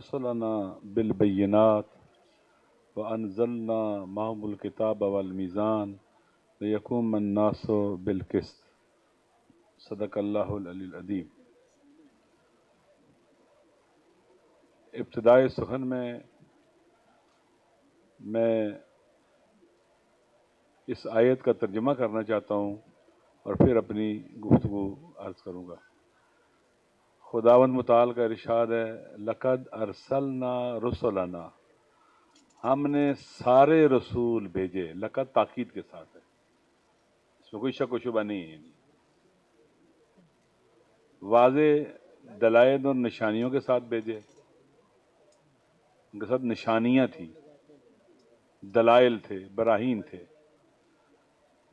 رسلنا بالبينات وأنزلنا معهم الكتاب والميزان ليقوم الناس بالقسط صدق اللہ العلی العظیم۔ ابتدائے سخن میں اس آیت کا ترجمہ کرنا چاہتا ہوں اور پھر اپنی گفتگو عرض کروں گا۔ خداوند متعال کا ارشاد ہے لقد ارسلنا رسلنا، ہم نے سارے رسول بھیجے۔ لقد تاکید کے ساتھ ہے، اس میں کوئی شک و شبہ نہیں ہے، واضح دلائل اور نشانیوں کے ساتھ بھیجے۔ ان کے ساتھ نشانیاں تھیں، دلائل تھے، براہین تھے۔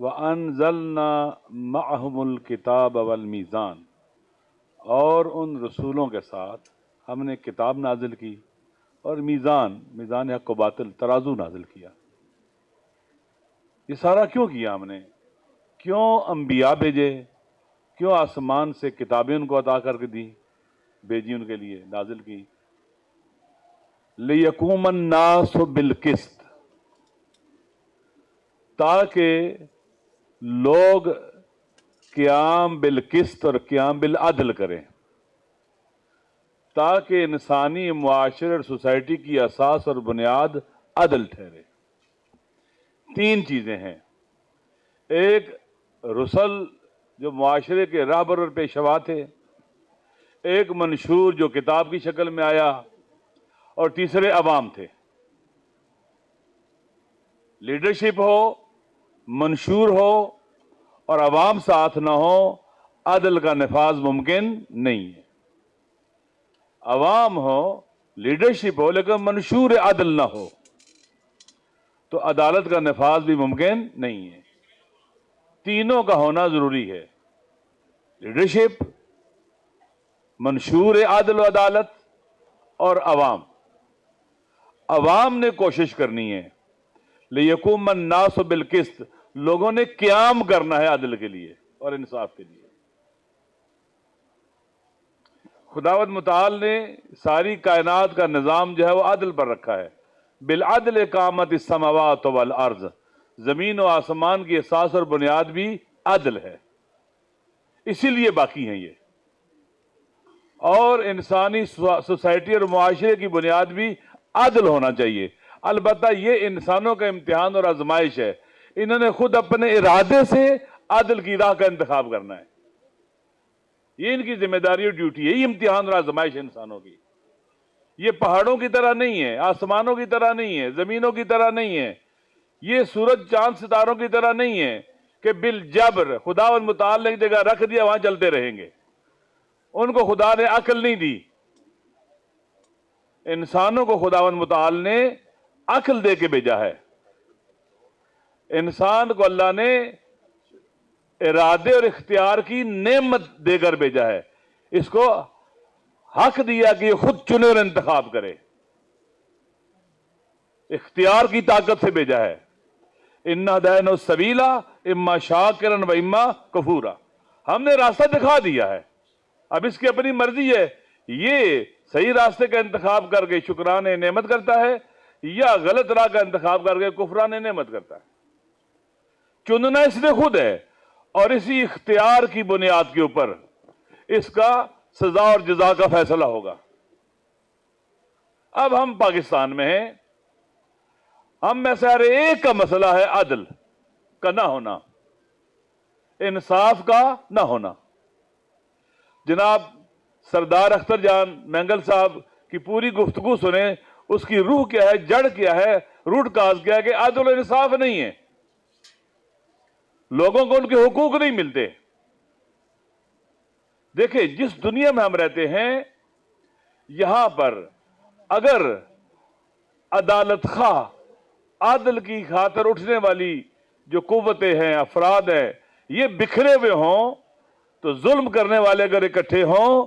وَأَنزَلْنَا مَعَهُمُ الْكِتَابَ وَالْمِيزَانَ، اور ان رسولوں کے ساتھ ہم نے کتاب نازل کی اور میزان حق و باطل، ترازو نازل کیا۔ یہ سارا کیوں کیا ہم نے؟ کیوں انبیاء بھیجے؟ کیوں آسمان سے کتابیں ان کو عطا کر کے دی، بھیجی ان کے لیے، نازل کی؟ لِيَقُومَ النَّاسُ بِالْقِسْطِ، تاکہ لوگ قیام بالقسط اور قیام بالعدل کریں، تاکہ انسانی معاشرے اور سوسائٹی کی اساس اور بنیاد عدل ٹھہرے۔ تین چیزیں ہیں، ایک رسل جو معاشرے کے راہبر اور پیشوا تھے، ایک منشور جو کتاب کی شکل میں آیا، اور تیسرے عوام تھے۔ لیڈرشپ ہو، منشور ہو اور عوام ساتھ نہ ہو، عدل کا نفاذ ممکن نہیں ہے۔ عوام ہو، لیڈرشپ ہو، لیکن منشور عدل نہ ہو تو عدالت کا نفاذ بھی ممکن نہیں ہے۔ تینوں کا ہونا ضروری ہے، لیڈرشپ، منشور عدل و عدالت اور عوام۔ عوام نے کوشش کرنی ہے، لِيَقُومَ النَّاسُ بِالْقِسْطِ، لوگوں نے قیام کرنا ہے عدل کے لیے اور انصاف کے لیے۔ خداوند متعال نے ساری کائنات کا نظام جو ہے وہ عدل پر رکھا ہے۔ بالعدل قامت السماوات والارض، زمین و آسمان کی اساس اور بنیاد بھی عدل ہے، اسی لیے باقی ہیں یہ، اور انسانی سوسائٹی اور معاشرے کی بنیاد بھی عدل ہونا چاہیے۔ البتہ یہ انسانوں کا امتحان اور آزمائش ہے، انہوں نے خود اپنے ارادے سے عدل کی راہ کا انتخاب کرنا ہے، یہ ان کی ذمہ داری اور ڈیوٹی ہے۔ یہ امتحان اور آزمائش انسانوں کی، یہ پہاڑوں کی طرح نہیں ہے، آسمانوں کی طرح نہیں ہے، زمینوں کی طرح نہیں ہے، یہ سورج چاند ستاروں کی طرح نہیں ہے کہ بالجبر خداوند متعال نے ایک جگہ رکھ دیا وہاں چلتے رہیں گے۔ ان کو خدا نے عقل نہیں دی، انسانوں کو خداوند متعال نے عقل دے کے بھیجا ہے۔ انسان کو اللہ نے ارادے اور اختیار کی نعمت دے کر بھیجا ہے، اس کو حق دیا کہ یہ خود چنے اور انتخاب کرے، اختیار کی طاقت سے بھیجا ہے۔ اِنَّا هَدَيْنَاهُ السَّبِيلَ اِمَّا شَاكِرًا وَإِمَّا كَفُورًا، ہم نے راستہ دکھا دیا ہے، اب اس کی اپنی مرضی ہے، یہ صحیح راستے کا انتخاب کر کے شکران نعمت کرتا ہے یا غلط راہ کا انتخاب کر کے کفران نعمت کرتا ہے۔ چننا اس نے خود ہے، اور اسی اختیار کی بنیاد کے اوپر اس کا سزا اور جزا کا فیصلہ ہوگا۔ اب ہم پاکستان میں ہیں، ہم میں سے ہر ایک کا مسئلہ ہے عدل کا نہ ہونا، انصاف کا نہ ہونا۔ جناب سردار اختر جان مینگل صاحب کی پوری گفتگو سنیں، اس کی روح کیا ہے، جڑ کیا ہے، روٹ کاز کیا ہے کہ عدل و انصاف نہیں ہے، لوگوں کو ان کے حقوق نہیں ملتے۔ دیکھیں جس دنیا میں ہم رہتے ہیں، یہاں پر اگر عدالت خواہ، عدل کی خاطر اٹھنے والی جو قوتیں ہیں، افراد ہیں، یہ بکھرے ہوئے ہوں تو ظلم کرنے والے اگر اکٹھے ہوں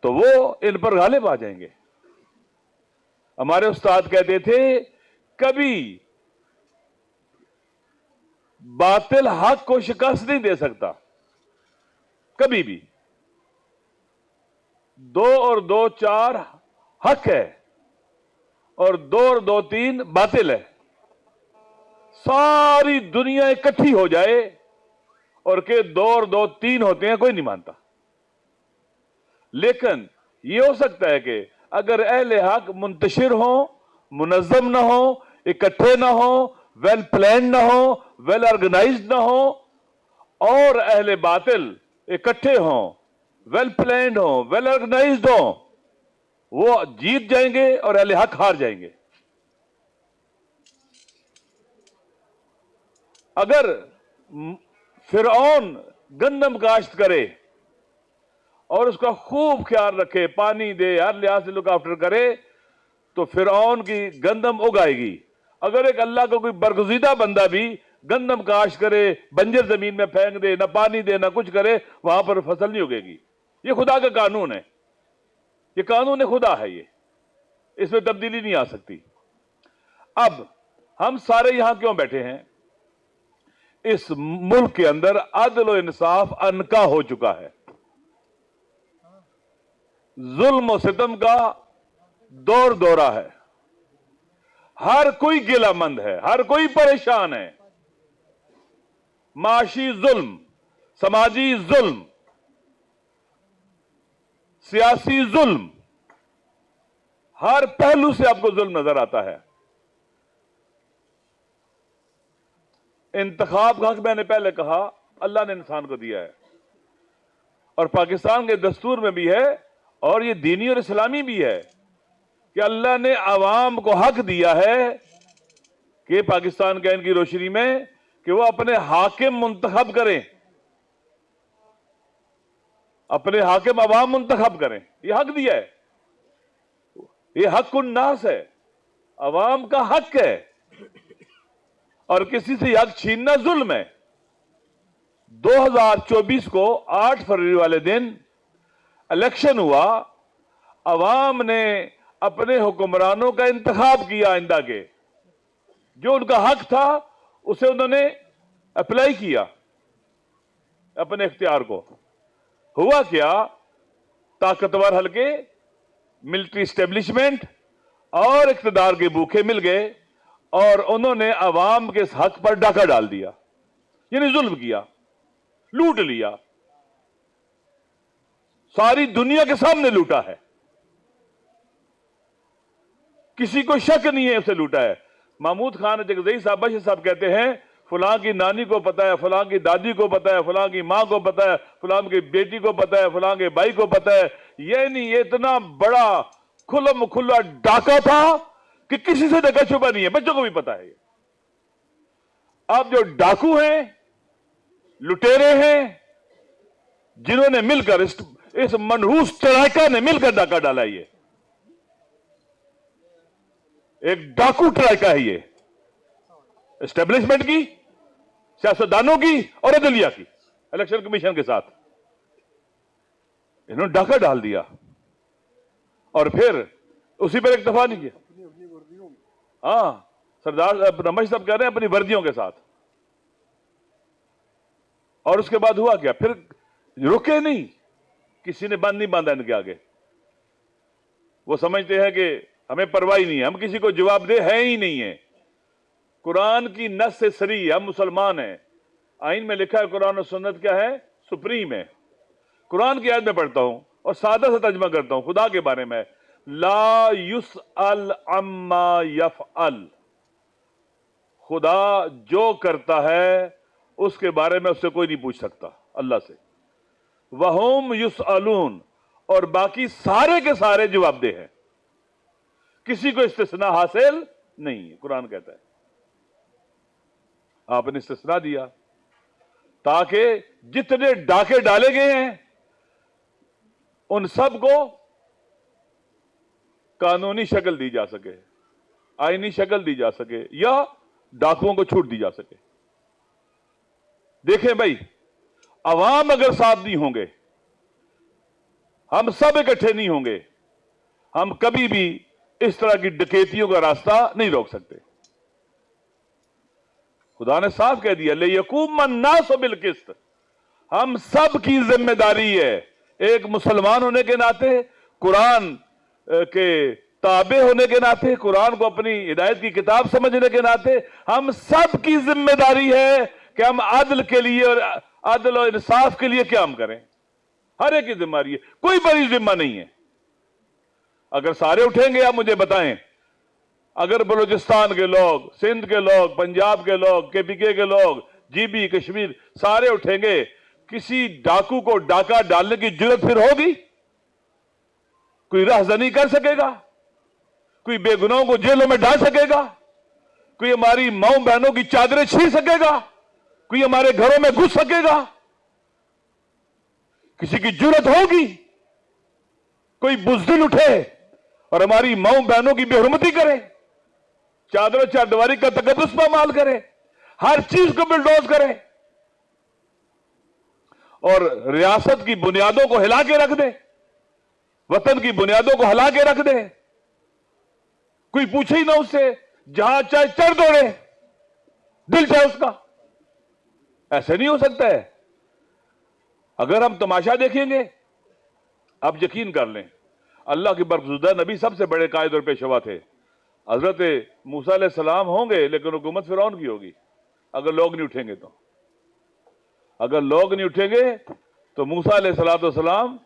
تو وہ ان پر غالب آ جائیں گے۔ ہمارے استاد کہتے تھے کبھی باطل حق کو شکست نہیں دے سکتا، کبھی بھی۔ 2 اور 2 4 حق ہے، اور 2 اور 2 3 باطل ہے. ساری دنیا اکٹھی ہو جائے اور کہ 2 اور 2 3 ہوتے ہیں، کوئی نہیں مانتا. لیکن یہ ہو سکتا ہے کہ اگر اہل حق منتشر ہوں، منظم نہ ہوں، اکٹھے نہ ہوں، ویل پلانڈ نہ ہوں، ویل آرگنائزڈ نہ ہوں، اور اہل باطل اکٹھے ہوں، ویل پلانڈ ہوں، ویل آرگنائزڈ ہوں، وہ جیت جائیں گے اور اہل حق ہار جائیں گے. اگر فرعون گندم کاشت کرے اور اس کا خوب خیال رکھے، پانی دے، ہر لحاظ سے لک آفٹر کرے، تو فرعون کی گندم اگائے گی. اگر ایک اللہ کا کوئی برگزیدہ بندہ بھی گندم کاشت کرے، بنجر زمین میں پھینک دے، نہ پانی دے، نہ کچھ کرے، وہاں پر فصل نہیں اگے گی. یہ خدا کا قانون ہے، یہ قانون خدا ہے، یہ اس میں تبدیلی نہیں آ سکتی. اب ہم سارے یہاں کیوں بیٹھے ہیں؟ اس ملک کے اندر عدل و انصاف انکا ہو چکا ہے. ظلم و ستم کا دور دورہ ہے. ہر کوئی گلہ مند ہے، ہر کوئی پریشان ہے. معاشی ظلم، سماجی ظلم، سیاسی ظلم، ہر پہلو سے آپ کو ظلم نظر آتا ہے. انتخاب کا حق میں نے پہلے کہا اللہ نے انسان کو دیا ہے، اور پاکستان کے دستور میں بھی ہے، اور یہ دینی اور اسلامی بھی ہے کہ اللہ نے عوام کو حق دیا ہے کہ پاکستان کے آئین کی روشنی میں کہ وہ اپنے حاکم منتخب کریں، اپنے حاکم عوام منتخب کریں. یہ حق دیا ہے، یہ حق الناس ہے، عوام کا حق ہے، اور کسی سے یہ حق چھیننا ظلم ہے. 2024 کو 8 فروری والے دن الیکشن ہوا، عوام نے اپنے حکمرانوں کا انتخاب کیا آئندہ کے، جو ان کا حق تھا اسے انہوں نے اپلائی کیا اپنے اختیار کو. ہوا کیا؟ طاقتور حلقے، ملٹری اسٹیبلشمنٹ اور اقتدار کے بھوکے مل گئے اور انہوں نے عوام کے اس حق پر ڈاکہ ڈال دیا، یعنی ظلم کیا، لوٹ لیا، ساری دنیا کے سامنے لوٹا ہے. کسی کو شک نہیں ہے اسے لوٹا ہے. محمود خان جگزئی صاحب بشیر صاحب کہتے ہیں فلاں کی نانی کو پتا ہے، فلاں کی دادی کو پتا ہے، فلاں کی ماں کو پتا ہے، فلاں کی بیٹی کو پتا ہے، فلاں کے بھائی کو پتا ہے. یعنی یہ اتنا بڑا کھلم کھلا ڈاکہ تھا کہ کسی سے ڈکا چھپا نہیں ہے، بچوں کو بھی پتا ہے. اب جو ڈاکو ہیں، لٹیرے ہیں، جنہوں نے مل کر اس منحوس ٹرائکا نے مل کر ڈاکہ ڈالا، یہ ایک ڈاکو ٹرائکا ہے، یہ اسٹیبلشمنٹ کی، سیاستدانوں کی اور عدلیہ کی، الیکشن کمیشن کے ساتھ انہوں نے ڈاکہ ڈال دیا. اور پھر اسی پر اکتفا نہیں کیا. ہاں، سردار رمش صاحب کہہ رہے ہیں اپنی وردیوں کے ساتھ. اور اس کے بعد ہوا کیا؟ پھر رکے نہیں، کسی نے بند نہیں باندھا ان کے آگے. وہ سمجھتے ہیں کہ ہمیں پرواہ نہیں ہے، ہم کسی کو جواب دہ ہے ہی نہیں ہے. قرآن کی نص سے صریح، ہم مسلمان ہیں. آئین میں لکھا ہے قرآن و سنت کیا ہے؟ سپریم ہے. قرآن کی آیت میں پڑھتا ہوں اور سادہ سے ترجمہ کرتا ہوں خدا کے بارے میں، لا یسأل عما یفعل. خدا جو کرتا ہے اس کے بارے میں اس سے کوئی نہیں پوچھ سکتا، اللہ سے. وَهُمْ يُسْأَلُونَ، اور باقی سارے کے سارے جواب دہ ہیں، کسی کو استثناء حاصل نہیں ہے. قرآن کہتا ہے آپ نے استثناء دیا تاکہ جتنے ڈاکے ڈالے گئے ہیں ان سب کو قانونی شکل دی جا سکے، آئینی شکل دی جا سکے، یا ڈاکوؤں کو چھوٹ دی جا سکے. دیکھیں بھائی، عوام اگر ساتھ نہیں ہوں گے، ہم سب اکٹھے نہیں ہوں گے، ہم کبھی بھی اس طرح کی ڈکیتیوں کا راستہ نہیں روک سکتے. خدا نے صاف کہہ دیا لِيَقُومَ النَّاسُ بِالْقِسْطِ. ہم سب کی ذمہ داری ہے ایک مسلمان ہونے کے ناطے قرآن کے تابع ہونے کے ناطے, قرآن کو اپنی ہدایت کی کتاب سمجھنے کے ناطے ہم سب کی ذمہ داری ہے کہ ہم عدل کے لیے اور عدل و انصاف کے لیے قیام کریں. ہر ایک کی ذمہ داری ہے, کوئی بڑی ذمہ نہیں ہے. اگر سارے اٹھیں گے آپ مجھے بتائیں, اگر بلوچستان کے لوگ, سندھ کے لوگ, پنجاب کے لوگ, کے پی کے لوگ, جی بی, کشمیر, سارے اٹھیں گے, کسی ڈاکو کو ڈاکہ ڈالنے کی جرت پھر ہوگی؟ کوئی رہزنی کر سکے گا؟ کوئی بے گناہوں کو جیلوں میں ڈال سکے گا؟ کوئی ہماری ماؤں بہنوں کی چادریں چھین سکے گا؟ کوئی ہمارے گھروں میں گھس سکے گا؟ کسی کی جرت ہوگی؟ کوئی بزدل اٹھے اور ہماری ماؤں بہنوں کی بے حرمتی کرے, چادر و چاردیواری کا تقدس پامال کرے, ہر چیز کو بلڈوز کرے اور ریاست کی بنیادوں کو ہلا کے رکھ دے, وطن کی بنیادوں کو ہلا کے رکھ دے, کوئی پوچھے ہی نہ اس سے, جہاں چاہے چڑھ دوڑے, دل چاہے اس کا؟ ایسے نہیں ہو سکتا ہے. اگر ہم تماشا دیکھیں گے, آپ یقین کر لیں اللہ کے برگزیدہ نبی سب سے بڑے قائد اور پیشوا تھے. حضرت موسیٰ علیہ السلام ہوں گے لیکن حکومت فرعون کی ہوگی اگر لوگ نہیں اٹھیں گے تو. اگر لوگ نہیں اٹھیں گے تو موسیٰ علیہ السلام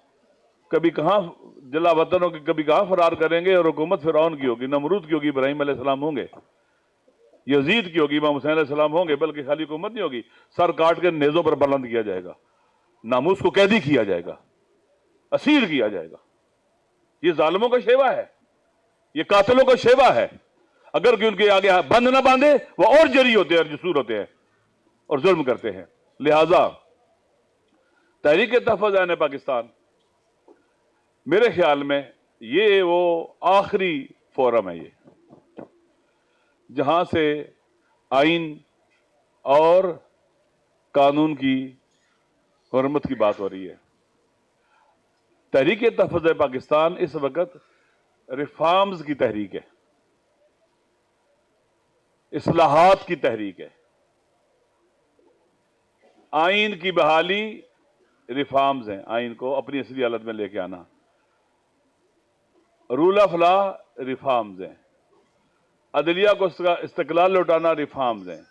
کبھی کہاں جلا وطنوں کے, کبھی کہاں فرار کریں گے, اور حکومت فرعون کی ہوگی, نمرود کی ہوگی, ابراہیم علیہ السلام ہوں گے, یزید کی ہوگی, امام حسین علیہ السلام ہوں گے. بلکہ خالی حکومت نہیں ہوگی, سر کاٹ کے نیزوں پر بلند کیا جائے گا, ناموس کو قیدی کیا جائے گا, اسیر کیا جائے گا. یہ ظالموں کا شیوا ہے, یہ قاتلوں کا شیوا ہے. اگر کہ ان کے آگے بند نہ باندھے وہ اور جری ہوتے ہیں, جسور ہوتے ہیں اور ظلم کرتے ہیں. لہذا تحریک تحفظ عین پاکستان میرے خیال میں یہ وہ آخری فورم ہے یہ جہاں سے آئین اور قانون کی حرمت کی بات ہو رہی ہے. تحریک تحفظ پاکستان اس وقت ریفارمز کی تحریک ہے, اصلاحات کی تحریک ہے. آئین کی بحالی ریفارمز ہیں, آئین کو اپنی اصلی حالت میں لے کے آنا. رول آف لا ریفارمز ہیں. عدلیہ کو استقلال لوٹانا ریفارمز ہیں.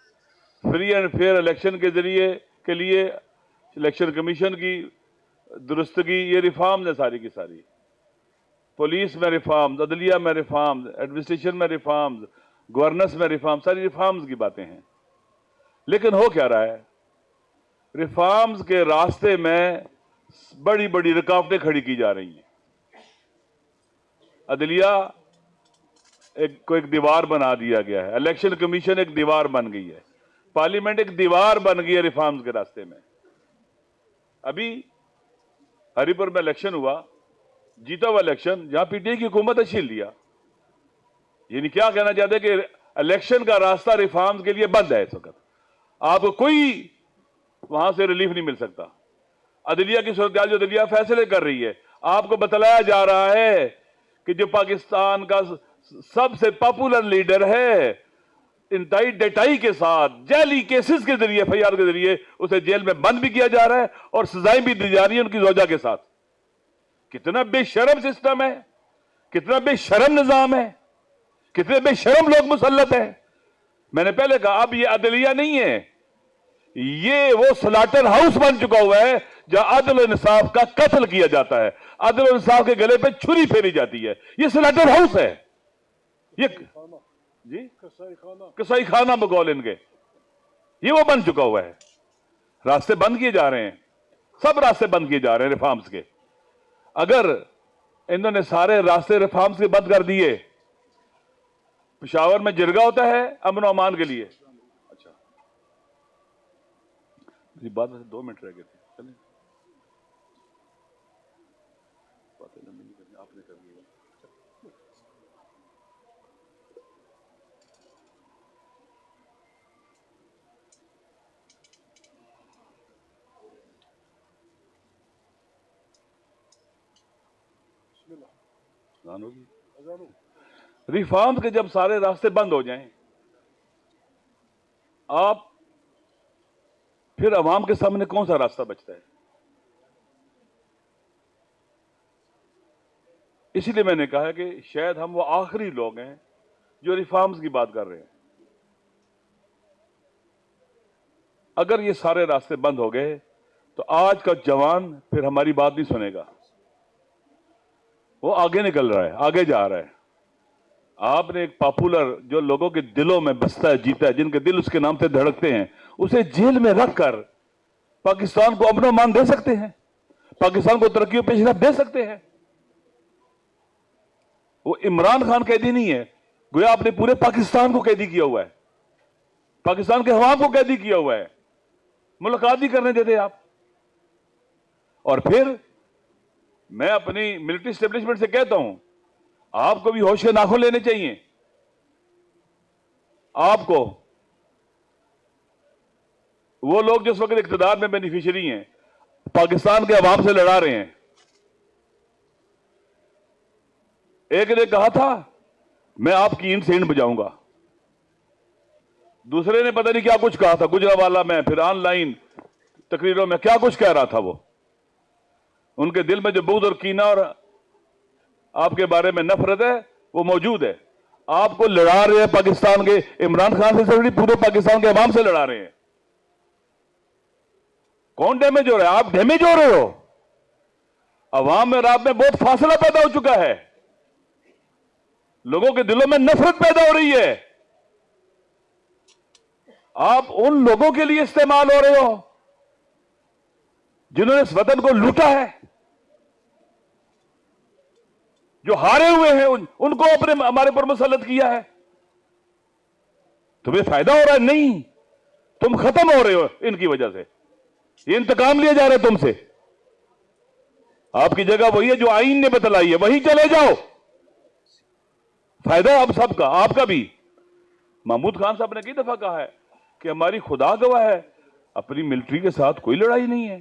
فری اینڈ فیئر الیکشن کے ذریعے کے لیے الیکشن کمیشن کی درستگی, یہ ریفارمز ہیں ساری کی ساری. پولیس میں ریفارمز, عدلیہ میں ریفارمز, ایڈمنسٹریشن میں ریفارمز, گورننس میں ریفارمز, ساری ریفارمز کی باتیں ہیں. لیکن ہو کیا رہا ہے, ریفارمز کے راستے میں بڑی بڑی رکاوٹیں کھڑی کی جا رہی ہیں. عدلیہ کو ایک دیوار بنا دیا گیا ہے, الیکشن کمیشن ایک دیوار بن گئی ہے, پارلیمنٹ ایک دیوار بن گئی ہے ریفارمز کے راستے میں. ابھی ہری پور میں الیکشن ہوا, جیتا ہوا الیکشن, جہاں پی ٹی آئی کی حکومت نے چھین لیا. یعنی کیا کہنا چاہتے ہیں کہ الیکشن کا راستہ ریفارمز کے لیے بند ہے اس وقت, آپ کو کوئی وہاں سے ریلیف نہیں مل سکتا. عدلیہ کی صورتحال جو عدلیہ فیصلے کر رہی ہے, آپ کو بتلایا جا رہا ہے کہ جو پاکستان کا سب سے پاپولر لیڈر ہے, انتہائی ڈٹائی کے ساتھ جعلی کیسز کے ذریعے, ایف آئی آر کے ذریعے اسے جیل میں بند بھی کیا جا رہا ہے اور سزائیں بھی دی جا رہی ہیں ان کی زوجہ کے ساتھ. کتنا بے شرم سسٹم ہے, کتنا بے شرم نظام ہے, کتنے بے شرم لوگ مسلط ہیں. میں نے پہلے کہا اب یہ عدلیہ نہیں ہے, یہ وہ سلاٹر ہاؤس بن چکا ہوا ہے جہاں عدل و انصاف کا قتل کیا جاتا ہے, عدل و انصاف کے گلے پہ چھری پھیری جاتی ہے. یہ سلاٹر ہاؤس ہے, یہ جی کسائی خانہ بقول ان کے, یہ وہ بن چکا ہوا ہے. راستے بند کیے جا رہے ہیں, سب راستے بند کیے جا رہے ہیں ریفارمز کے. اگر انہوں نے سارے راستے ریفارمز کے بند کر دیے, پشاور میں جرگہ ہوتا ہے امن و امان کے لیے. اچھا میری بات 2 منٹ رہ گئے تھے, چلیں باتیں لمبی نہیں کرنی, آپ نے کر دی. ریفارم کے جب سارے راستے بند ہو جائیں, آپ پھر عوام کے سامنے کون سا راستہ بچتا ہے؟ اسی لیے میں نے کہا کہ شاید ہم وہ آخری لوگ ہیں جو ریفارمز کی بات کر رہے ہیں. اگر یہ سارے راستے بند ہو گئے تو آج کا جوان پھر ہماری بات نہیں سنے گا. وہ آگے نکل رہا ہے, آگے جا رہا ہے. آپ نے ایک پاپولر جو لوگوں کے دلوں میں بستا ہے, جیتا ہے, جن کے دل اس کے نام سے دھڑکتے ہیں, اسے جیل میں رکھ کر پاکستان کو امن و امان دے سکتے ہیں, پاکستان کو ترقی و پیش رفت دے سکتے ہیں. وہ عمران خان قیدی نہیں ہے, گویا آپ نے پورے پاکستان کو قیدی کیا ہوا ہے, پاکستان کے عوام کو قیدی کیا ہوا ہے. ملاقات نہیں کرنے دیتے آپ. اور پھر میں اپنی ملٹری اسٹیبلشمنٹ سے کہتا ہوں, آپ کو بھی ہوش کے ناخن لینے چاہیے. آپ کو, وہ لوگ جو اس وقت اقتدار میں بینیفیشری ہیں, پاکستان کے عوام سے لڑا رہے ہیں. ایک نے کہا تھا میں آپ کی اینٹ سے اینٹ بجاؤں گا, دوسرے نے پتہ نہیں کیا کچھ کہا تھا, گجرانوالہ میں, پھر آن لائن تقریروں میں کیا کچھ کہہ رہا تھا. وہ ان کے دل میں جو بغض اور کینہ اور آپ کے بارے میں نفرت ہے وہ موجود ہے. آپ کو لڑا رہے ہیں پاکستان کے, عمران خان سے ضروری پورے پاکستان کے عوام سے لڑا رہے ہیں. کون ڈیمیج ہو رہا ہے؟ آپ ڈیمیج ہو رہے ہو. عوام میں اور آپ میں بہت فاصلہ پیدا ہو چکا ہے, لوگوں کے دلوں میں نفرت پیدا ہو رہی ہے. آپ ان لوگوں کے لیے استعمال ہو رہے ہو جنہوں نے اس وطن کو لوٹا ہے, جو ہارے ہوئے ہیں, ان کو اپنے ہمارے پر مسلط کیا ہے. تمہیں فائدہ ہو رہا ہے؟ نہیں, تم ختم ہو رہے ہو ان کی وجہ سے. یہ انتقام لیا جا رہا ہے تم سے. آپ کی جگہ وہی ہے جو آئین نے بتلائی ہے, وہی چلے جاؤ. فائدہ اب سب کا, آپ کا بھی. محمود خان صاحب نے کئی دفعہ کہا ہے کہ ہماری خدا گواہ ہے, اپنی ملٹری کے ساتھ کوئی لڑائی نہیں ہے,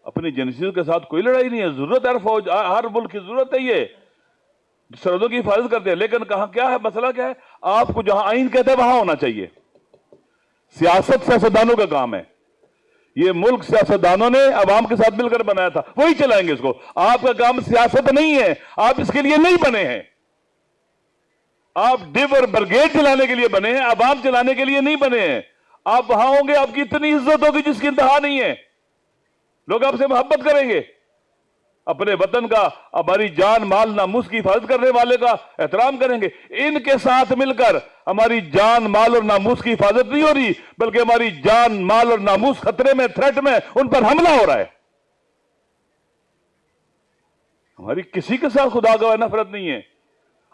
اپنی جنسیت کے ساتھ کوئی لڑائی نہیں ہے. ضرورت ہے فوج, ہر ملک کی ضرورت ہے, یہ سرحدوں کی حفاظت کرتے ہیں. لیکن کہاں کیا ہے مسئلہ, کیا ہے؟ آپ کو جہاں آئین کہتے ہیں وہاں ہونا چاہیے. سیاست سیاستدانوں کا کام ہے. یہ ملک سیاستدانوں نے عوام کے ساتھ مل کر بنایا تھا, وہی چلائیں گے اس کو. آپ کا کام سیاست نہیں ہے, آپ اس کے لیے نہیں بنے ہیں. آپ ڈب اور برگیڈ چلانے کے لیے بنے ہیں, عوام چلانے کے لیے نہیں بنے ہیں. آپ وہاں ہوں گے, آپ کی اتنی عزت ہوگی جس کی انتہا نہیں ہے. لوگ آپ سے محبت کریں گے. اپنے وطن کا, ہماری جان مال ناموس کی حفاظت کرنے والے کا احترام کریں گے. ان کے ساتھ مل کر ہماری جان مال اور ناموس کی حفاظت نہیں ہو رہی, بلکہ ہماری جان مال اور ناموس خطرے میں, تھریٹ میں, ان پر حملہ ہو رہا ہے. ہماری کسی کے ساتھ خدا گواہ نفرت نہیں ہے.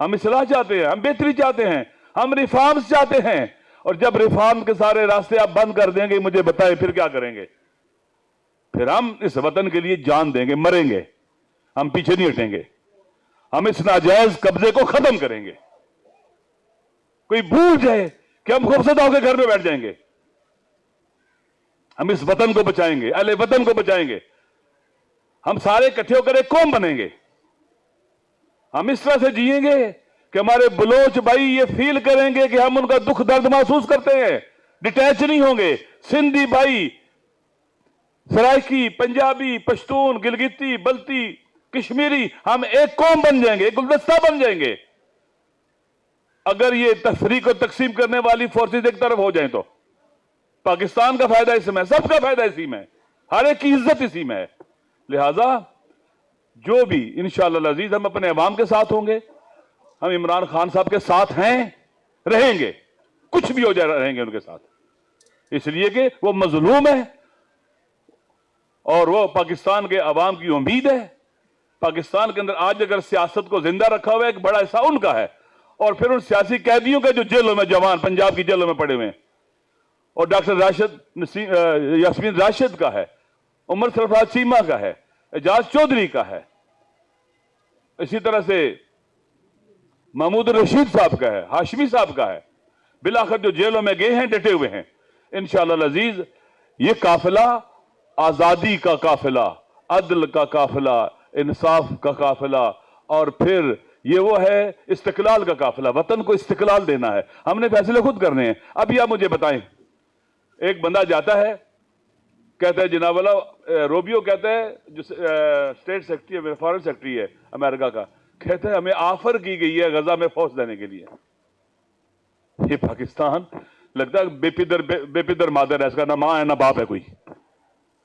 ہم اصلاح چاہتے ہیں, ہم بہتری چاہتے ہیں, ہم ریفارمز چاہتے ہیں. اور جب ریفارم کے سارے راستے آپ بند کر دیں گے, مجھے بتائیں پھر کیا کریں گے؟ پھر ہم اس وطن کے لیے جان دیں گے, مریں گے. ہم پیچھے نہیں ہٹیں گے. ہم اس ناجائز قبضے کو ختم کریں گے. کوئی بھول جائے کہ ہم خوفزدہ ہو کے گھر میں بیٹھ جائیں گے. ہم اس وطن کو بچائیں گے, اہل وطن کو بچائیں گے. ہم سارے اکٹھے ہو کر ایک قوم بنیں گے. ہم اس طرح سے جئیں گے کہ ہمارے بلوچ بھائی یہ فیل کریں گے کہ ہم ان کا دکھ درد محسوس کرتے ہیں. ڈیٹیچ نہیں ہوں گے. سندھی بھائی, سرائکی, پنجابی, پشتون, گلگتی, بلتی, کشمیری, ہم ایک قوم بن جائیں گے, ایک گلدستہ بن جائیں گے. اگر یہ تفریق اور تقسیم کرنے والی فورسز ایک طرف ہو جائیں تو پاکستان کا فائدہ اس میں, سب کا فائدہ اسی میں, ہر ایک کی عزت اسی میں ہے. لہذا جو بھی انشاءاللہ العزیز ہم اپنے عوام کے ساتھ ہوں گے, ہم عمران خان صاحب کے ساتھ ہیں, رہیں گے, کچھ بھی ہو جائے رہیں گے ان کے ساتھ. اس لیے کہ وہ مظلوم ہے اور وہ پاکستان کے عوام کی امید ہے. پاکستان کے اندر آج اگر سیاست کو زندہ رکھا ہوا ہے, ایک بڑا حصہ ان کا ہے. اور پھر ان سیاسی قیدیوں کے جو جیلوں میں, جوان پنجاب کی جیلوں میں پڑے ہوئے ہیں, اور ڈاکٹر یاسمین راشد کا ہے, عمر سرفراز چیمہ کا ہے, اعجاز چودھری کا ہے, اسی طرح سے محمود رشید صاحب کا ہے, ہاشمی صاحب کا ہے. بالآخر جو جیلوں میں گئے ہیں ڈٹے ہوئے ہیں. انشاءاللہ العزیز یہ قافلہ آزادی کا قافلہ, عدل کا قافلہ, انصاف کا قافلہ, اور پھر یہ وہ ہے استقلال کا قافلہ. وطن کو استقلال دینا ہے, ہم نے فیصلے خود کرنے ہیں. اب آپ مجھے بتائیں, ایک بندہ جاتا ہے, کہتا ہے جناب والا روبیو کہتا ہے, جو اسٹیٹ سیکرٹری ہے, فارن سیکرٹری ہے امریکہ کا, کہتے ہیں ہمیں آفر کی گئی ہے غزہ میں فوج دینے کے لیے. یہ پاکستان لگتا ہے بے پدر مادر ہے، اس کا نہ ماں ہے نہ باپ ہے کوئی.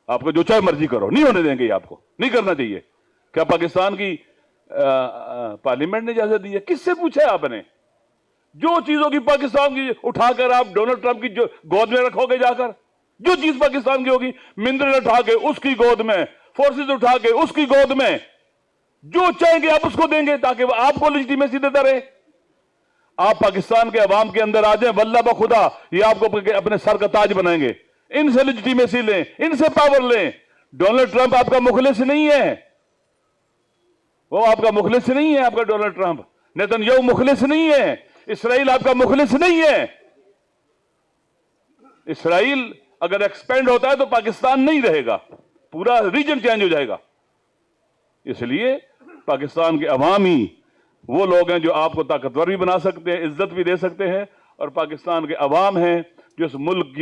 آپ کو جو چاہے مرضی کرو، نہیں ہونے دیں گے. آپ کو نہیں کرنا چاہیے. کیا پاکستان کی پارلیمنٹ نے اجازت دی ہے؟ کس سے پوچھا ہے آپ نے؟ جو چیزوں کی پاکستان کی اٹھا کر آپ ڈونلڈ ٹرمپ کی جو گود میں رکھو گے، جا کر جو چیز پاکستان کی ہوگی، منرل اٹھا کے اس کی گود میں، فورسز اٹھا کے اس کی گود میں، جو چاہیں گے آپ اس کو دیں گے تاکہ وہ آپ کو لیجیٹیمیسی دیتا رہے. آپ پاکستان کے عوام کے اندر آ جائیں، واللہ بخدا یہ آپ کو اپنے سر کا تاج بنائیں گے. ان سے لیجیٹیمیسی لیں، ان سے پاور لیں. ڈونلڈ ٹرمپ آپ کا مخلص نہیں ہے، وہ آپ کا مخلص نہیں ہے. آپ کا ڈونلڈ ٹرمپ، نیتن یاہو مخلص نہیں ہے. اسرائیل آپ کا مخلص نہیں ہے. اسرائیل اگر ایکسپینڈ ہوتا ہے تو پاکستان نہیں رہے گا، پورا ریجن چینج ہو جائے گا. اس لیے پاکستان کے عوام ہی وہ لوگ ہیں جو آپ کو طاقتور بھی بنا سکتے ہیں، عزت بھی دے سکتے ہیں، اور پاکستان کے عوام ہیں جو اس ملک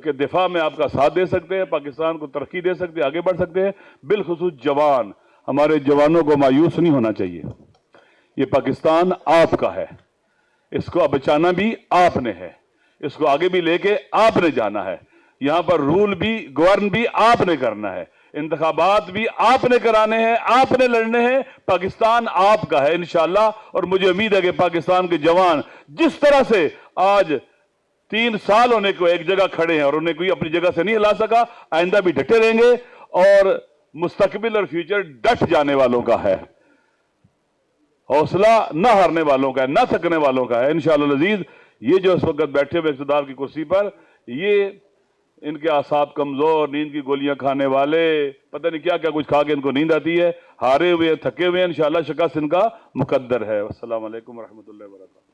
کے دفاع میں آپ کا ساتھ دے سکتے ہیں، پاکستان کو ترقی دے سکتے ہیں، آگے بڑھ سکتے ہیں. بالخصوص جوان، ہمارے جوانوں کو مایوس نہیں ہونا چاہیے. یہ پاکستان آپ کا ہے، اس کو بچانا بھی آپ نے ہے، اس کو آگے بھی لے کے آپ نے جانا ہے. یہاں پر رول بھی، گورن بھی آپ نے کرنا ہے، انتخابات بھی آپ نے کرانے ہیں، آپ نے لڑنے ہیں. پاکستان آپ کا ہے انشاءاللہ. اور مجھے امید ہے کہ پاکستان کے جوان جس طرح سے آج 3 سال ہونے کو ایک جگہ کھڑے ہیں اور انہیں کوئی اپنی جگہ سے نہیں ہلا سکا، آئندہ بھی ڈٹے رہیں گے. اور مستقبل اور فیوچر ڈٹ جانے والوں کا ہے، حوصلہ نہ ہارنے والوں کا ہے، نہ تھکنے والوں کا ہے انشاءاللہ العزیز. یہ جو اس وقت بیٹھے ہوئے اقتدار کی کرسی پر، یہ ان کے اعصاب کمزور، نیند کی گولیاں کھانے والے، پتہ نہیں کیا کیا کچھ کھا کے ان کو نیند آتی ہے، ہارے ہوئے تھکے ہوئے ہیں. انشاءاللہ شکست ان کا مقدر ہے. السلام علیکم ورحمۃ اللہ وبرکاتہ.